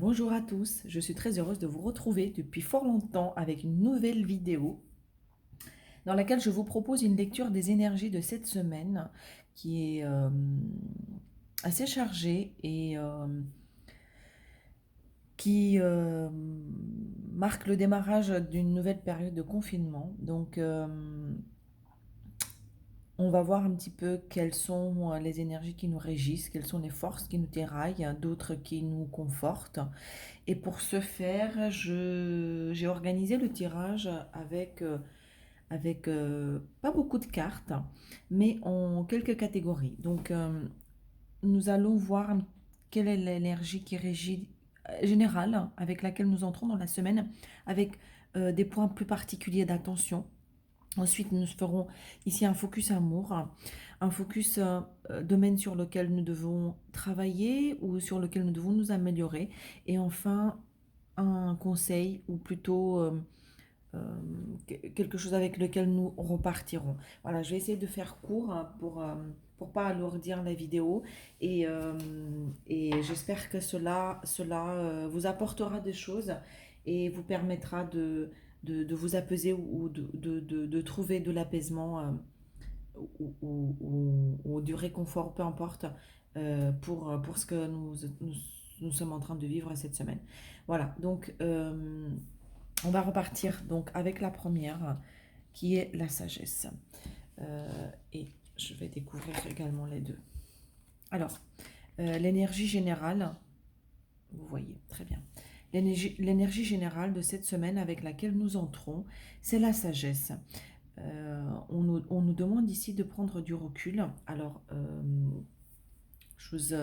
Bonjour à tous, je suis très heureuse de vous retrouver depuis fort longtemps avec une nouvelle vidéo dans laquelle je vous propose une lecture des énergies de cette semaine qui est assez chargée et qui marque le démarrage d'une nouvelle période de confinement. Donc on va voir un petit peu quelles sont les énergies qui nous régissent, quelles sont les forces qui nous tiraillent, d'autres qui nous confortent. Et pour ce faire, j'ai organisé le tirage avec pas beaucoup de cartes, mais en quelques catégories. Donc, nous allons voir quelle est l'énergie qui régit générale avec laquelle nous entrons dans la semaine, avec des points plus particuliers d'attention. Ensuite, nous ferons ici un focus amour, un focus domaine sur lequel nous devons travailler ou sur lequel nous devons nous améliorer. Et enfin, un conseil ou plutôt quelque chose avec lequel nous repartirons. Voilà, je vais essayer de faire court pour pas alourdir la vidéo et j'espère que cela vous apportera des choses et vous permettra de vous apaiser ou de trouver de l'apaisement ou du réconfort, peu importe, pour ce que nous sommes en train de vivre cette semaine. Voilà, donc on va repartir donc avec la première qui est la sagesse. Et je vais découvrir également les deux. Alors, l'énergie générale, vous voyez, très bien. L'énergie générale de cette semaine avec laquelle nous entrons, c'est la sagesse. On nous demande ici de prendre du recul. Alors, chose,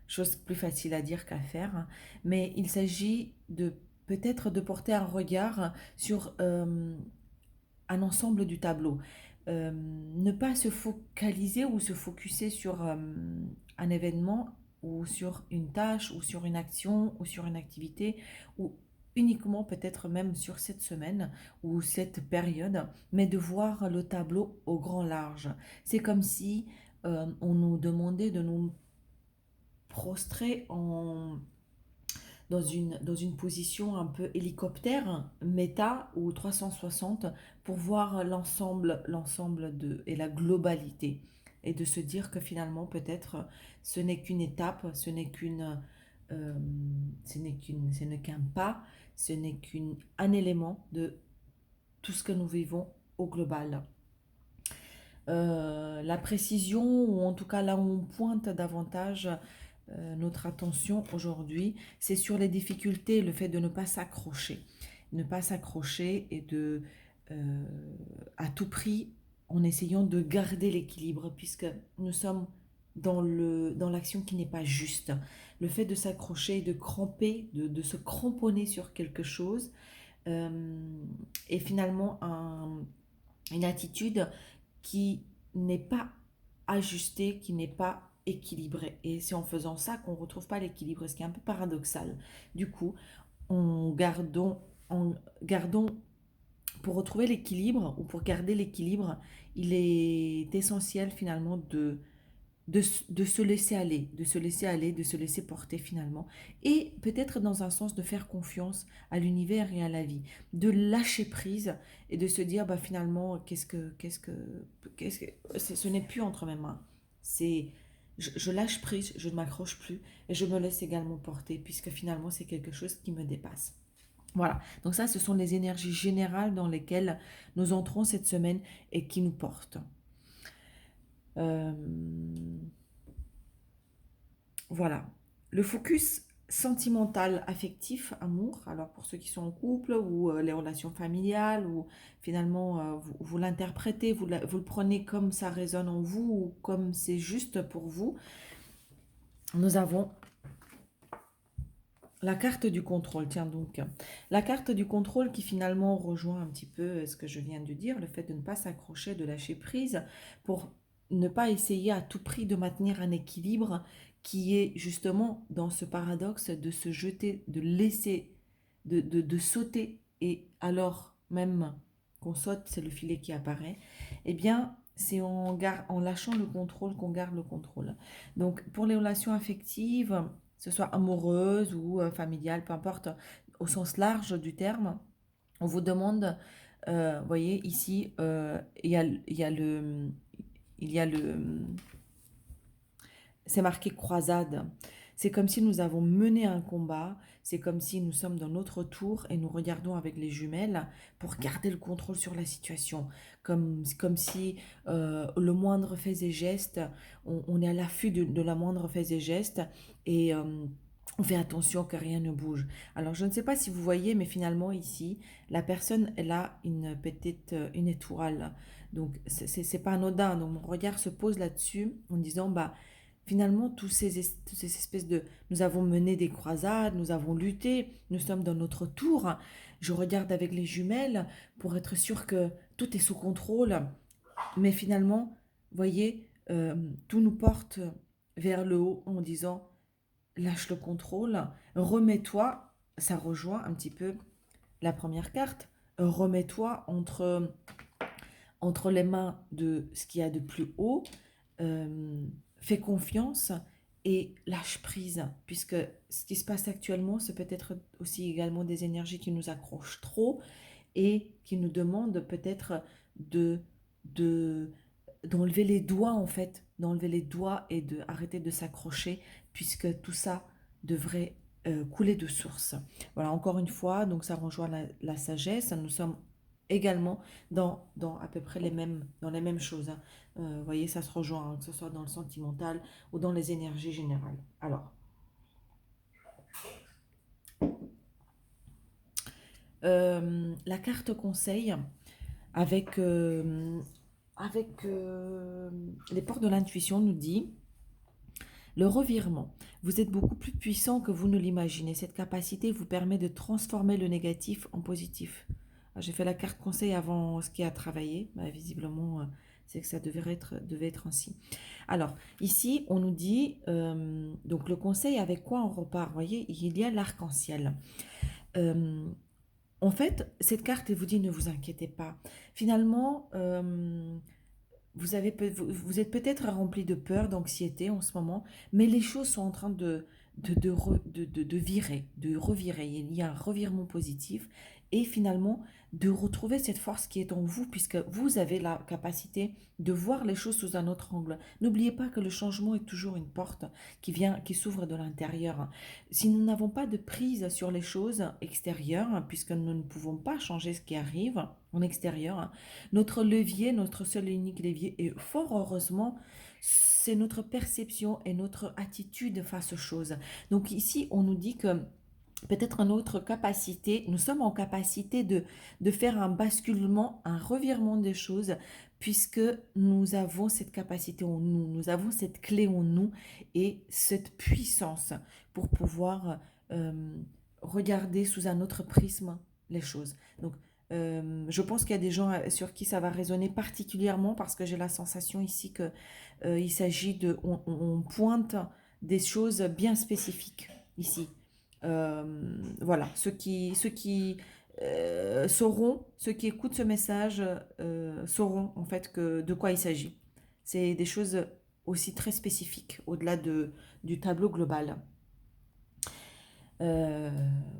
chose plus facile à dire qu'à faire, hein, mais il s'agit de peut-être de porter un regard sur un ensemble du tableau. Ne pas se focaliser ou se focuser sur un événement ou sur une tâche ou sur une action ou sur une activité ou uniquement peut-être même sur cette semaine ou cette période, mais de voir le tableau au grand large. C'est comme si on nous demandait de nous prostrer dans une position un peu hélicoptère, méta ou 360 pour voir l'ensemble et la globalité. Et de se dire que finalement, peut-être, ce n'est qu'une étape, euh, ce n'est qu'un pas, ce n'est qu'un élément de tout ce que nous vivons au global. La précision, ou en tout cas là où on pointe davantage notre attention aujourd'hui, c'est sur les difficultés, le fait de ne pas s'accrocher. Ne pas s'accrocher et euh, à tout prix, en essayant de garder l'équilibre, puisque nous sommes dans l'action qui n'est pas juste. Le fait de s'accrocher et de cramper, de se cramponner sur quelque chose, est finalement une attitude qui n'est pas ajustée, qui n'est pas équilibrée. Et c'est en faisant ça qu'on ne retrouve pas l'équilibre, ce qui est un peu paradoxal. Du coup, en gardons pour retrouver l'équilibre ou pour garder l'équilibre, il est essentiel finalement de se laisser aller, de se laisser aller, de se laisser porter finalement. Et peut-être dans un sens de faire confiance à l'univers et à la vie, de lâcher prise et de se dire bah finalement ce n'est plus entre mes mains. C'est je lâche prise, je ne m'accroche plus et je me laisse également porter puisque finalement c'est quelque chose qui me dépasse. Voilà, donc ça ce sont les énergies générales dans lesquelles nous entrons cette semaine et qui nous portent. Euh, Voilà. Le focus sentimental, affectif, amour, alors pour ceux qui sont en couple ou les relations familiales, ou finalement vous l'interprétez, vous le prenez comme ça résonne en vous ou comme c'est juste pour vous, nous avons la carte du contrôle. Tiens donc, la carte du contrôle qui finalement rejoint un petit peu ce que je viens de dire, le fait de ne pas s'accrocher, de lâcher prise pour ne pas essayer à tout prix de maintenir un équilibre qui est justement dans ce paradoxe de se jeter, de laisser, de sauter et alors même qu'on saute, c'est le filet qui apparaît, eh bien c'est en lâchant le contrôle qu'on garde le contrôle. Donc pour les relations affectives, que ce soit amoureuse ou familiale, peu importe, au sens large du terme, on vous demande, vous voyez ici, il y a c'est marqué croisade. C'est comme si nous avons mené un combat, c'est comme si nous sommes dans notre tour et nous regardons avec les jumelles pour garder le contrôle sur la situation. Comme si le moindre fait et geste, on est à l'affût de la moindre fait et geste et on fait attention que rien ne bouge. Alors je ne sais pas si vous voyez, mais finalement ici, la personne, elle a une petite, une étoile. Donc c'est pas anodin. Donc mon regard se pose là-dessus en disant, bah, finalement, toutes ces espèces de... Nous avons mené des croisades, nous avons lutté, nous sommes dans notre tour. Je regarde avec les jumelles pour être sûr que tout est sous contrôle. Mais finalement, voyez, tout nous porte vers le haut en disant, lâche le contrôle, remets-toi. Ça rejoint un petit peu la première carte. Remets-toi entre les mains de ce qu'il y a de plus haut, fais confiance et lâche prise, puisque ce qui se passe actuellement, c'est peut-être aussi également des énergies qui nous accrochent trop et qui nous demandent peut-être de, de, d'enlever les doigts en fait, d'enlever les doigts et d'arrêter de s'accrocher, puisque tout ça devrait couler de source. Voilà, encore une fois, donc ça rejoint la sagesse, nous sommes également dans à peu près dans les mêmes choses, hein. Vous voyez, ça se rejoint, hein, que ce soit dans le sentimental ou dans les énergies générales. Alors, la carte conseil avec, les portes de l'intuition nous dit le revirement. Vous êtes beaucoup plus puissant que vous ne l'imaginez. Cette capacité vous permet de transformer le négatif en positif. J'ai fait la carte conseil avant ce qui a travaillé. Bah, visiblement, c'est que ça devait être ainsi. Alors, ici, on nous dit, donc le conseil, avec quoi on repart? Vous voyez, il y a l'arc-en-ciel. Euh, En fait, cette carte, elle vous dit, ne vous inquiétez pas. Finalement, vous êtes peut-être rempli de peur, d'anxiété en ce moment, mais les choses sont en train de virer, de revirer. Il y a un revirement positif et finalement de retrouver cette force qui est en vous, puisque vous avez la capacité de voir les choses sous un autre angle. N'oubliez pas que le changement est toujours une porte qui s'ouvre de l'intérieur. Si nous n'avons pas de prise sur les choses extérieures, puisque nous ne pouvons pas changer ce qui arrive en extérieur, notre levier, notre seul et unique levier, et fort heureusement, c'est notre perception et notre attitude face aux choses. Donc ici, on nous dit que peut-être notre capacité, nous sommes en capacité de faire un basculement, un revirement des choses, puisque nous avons cette capacité en nous, nous avons cette clé en nous et cette puissance pour pouvoir euh, regarder sous un autre prisme les choses. Donc, je pense qu'il y a des gens sur qui ça va résonner particulièrement parce que j'ai la sensation ici que il s'agit on pointe des choses bien spécifiques ici. Voilà, sauront, ceux qui écoutent ce message sauront en fait de quoi il s'agit. C'est des choses aussi très spécifiques au-delà du tableau global. Euh,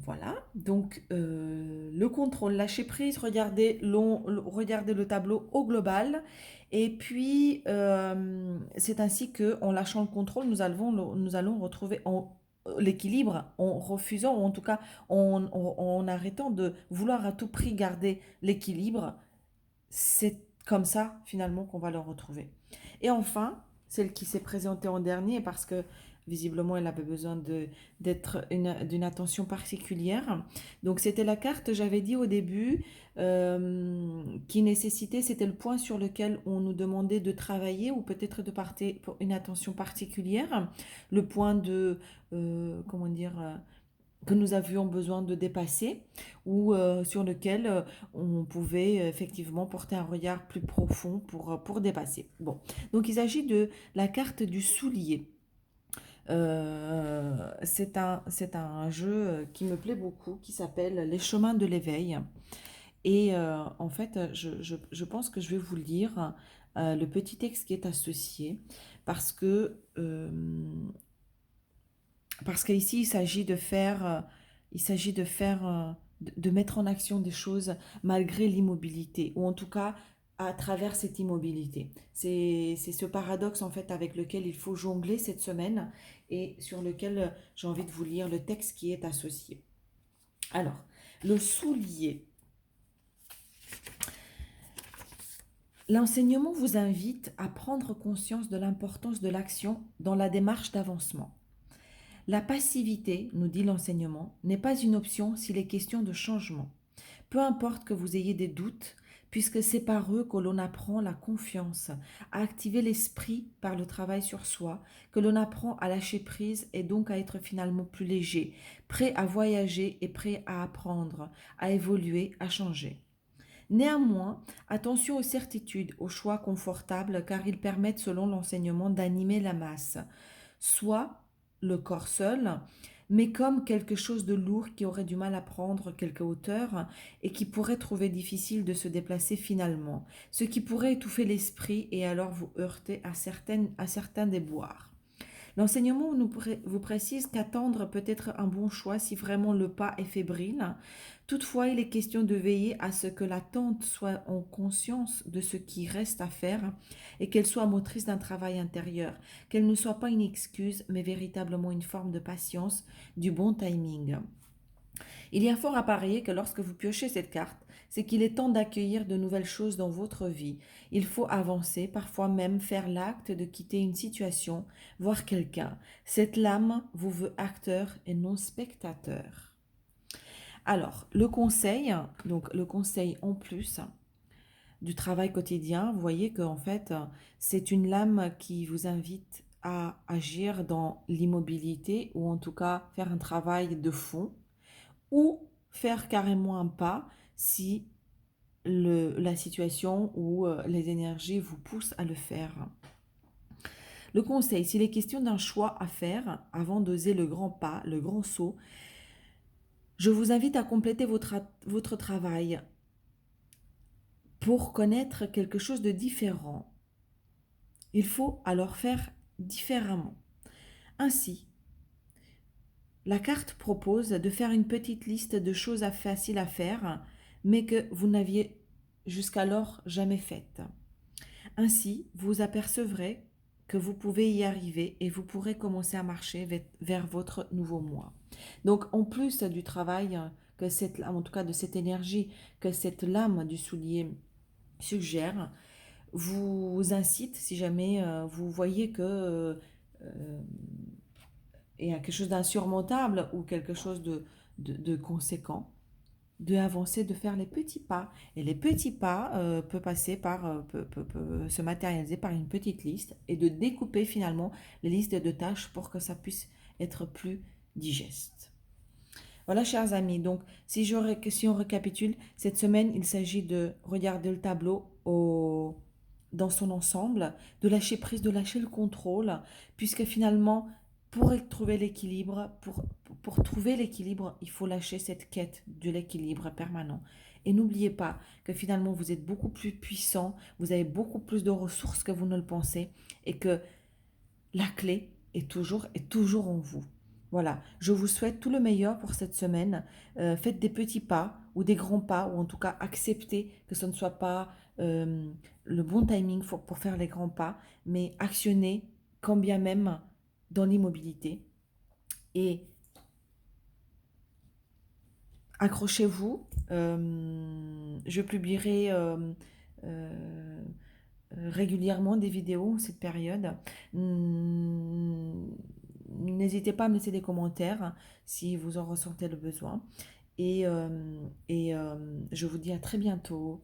voilà, donc le contrôle, lâcher prise, regardez le tableau au global. Et puis, c'est ainsi qu'en lâchant le contrôle, nous allons retrouver l'équilibre en refusant, ou en tout cas en arrêtant de vouloir à tout prix garder l'équilibre. C'est comme ça, finalement, qu'on va le retrouver. Et enfin, celle qui s'est présentée en dernier, parce que visiblement, elle avait besoin d'une attention particulière. Donc, c'était la carte, j'avais dit au début, qui nécessitait, c'était le point sur lequel on nous demandait de travailler ou peut-être de porter une attention particulière. Le point comment dire, que nous avions besoin de dépasser ou sur lequel on pouvait effectivement porter un regard plus profond pour dépasser. Bon, donc il s'agit de la carte du soulier. C'est un jeu qui me plaît beaucoup, qui s'appelle Les chemins de l'éveil. Et en fait, je pense que je vais vous lire le petit texte qui est associé parce que Parce qu'ici, il s'agit de faire, de mettre en action des choses malgré l'immobilité, ou en tout cas à travers cette immobilité. C'est ce paradoxe en fait avec lequel il faut jongler cette semaine et sur lequel j'ai envie de vous lire le texte qui est associé. Alors, le soulier. L'enseignement vous invite à prendre conscience de l'importance de l'action dans la démarche d'avancement. La passivité, nous dit l'enseignement, n'est pas une option s'il est question de changement. Peu importe que vous ayez des doutes, puisque c'est par eux que l'on apprend la confiance, à activer l'esprit par le travail sur soi, que l'on apprend à lâcher prise et donc à être finalement plus léger, prêt à voyager et prêt à apprendre, à évoluer, à changer. Néanmoins, attention aux certitudes, aux choix confortables, car ils permettent, selon l'enseignement, d'animer la masse, soit le corps seul, mais comme quelque chose de lourd qui aurait du mal à prendre quelque hauteur et qui pourrait trouver difficile de se déplacer finalement, ce qui pourrait étouffer l'esprit et alors vous heurter à certains déboires. L'enseignement vous précise qu'attendre peut être un bon choix si vraiment le pas est fébrile. Toutefois, il est question de veiller à ce que l'attente soit en conscience de ce qui reste à faire et qu'elle soit motrice d'un travail intérieur, qu'elle ne soit pas une excuse, mais véritablement une forme de patience, du bon timing. Il y a fort à parier que lorsque vous piochez cette carte, c'est qu'il est temps d'accueillir de nouvelles choses dans votre vie. Il faut avancer, parfois même faire l'acte de quitter une situation, voir quelqu'un. Cette lame vous veut acteur et non spectateur. Alors, le conseil en plus du travail quotidien, vous voyez qu'en fait, c'est une lame qui vous invite à agir dans l'immobilité ou en tout cas faire un travail de fond ou faire carrément un pas si la situation ou les énergies vous poussent à le faire. Le conseil, s'il est question d'un choix à faire avant d'oser le grand pas, le grand saut, je vous invite à compléter votre travail pour connaître quelque chose de différent. Il faut alors faire différemment. Ainsi, la carte propose de faire une petite liste de choses faciles à faire, mais que vous n'aviez jusqu'alors jamais faites. Ainsi, vous apercevrez que vous pouvez y arriver et vous pourrez commencer à marcher vers votre nouveau moi. Donc, en plus du travail en tout cas de cette énergie que cette lame du soulier suggère, vous incite, si jamais vous voyez que il y a quelque chose d'insurmontable ou quelque chose de conséquent, de avancer, de faire les petits pas. Et les petits pas peut se matérialiser par une petite liste et de découper finalement les listes de tâches pour que ça puisse être plus digeste. Voilà, chers amis. Donc, si on récapitule, cette semaine, il s'agit de regarder le tableau dans son ensemble, de lâcher prise, de lâcher le contrôle, puisque finalement, pour trouver l'équilibre, il faut lâcher cette quête de l'équilibre permanent. Et n'oubliez pas que finalement, vous êtes beaucoup plus puissant, vous avez beaucoup plus de ressources que vous ne le pensez, et que la clé est toujours en vous. Voilà, je vous souhaite tout le meilleur pour cette semaine. Faites des petits pas ou des grands pas, ou en tout cas acceptez que ce ne soit pas le bon timing pour faire les grands pas, mais actionnez quand bien même dans l'immobilité. Et accrochez-vous. Je publierai euh, régulièrement des vidéos cette période. N'hésitez pas à me laisser des commentaires si vous en ressentez le besoin. Et je vous dis à très bientôt.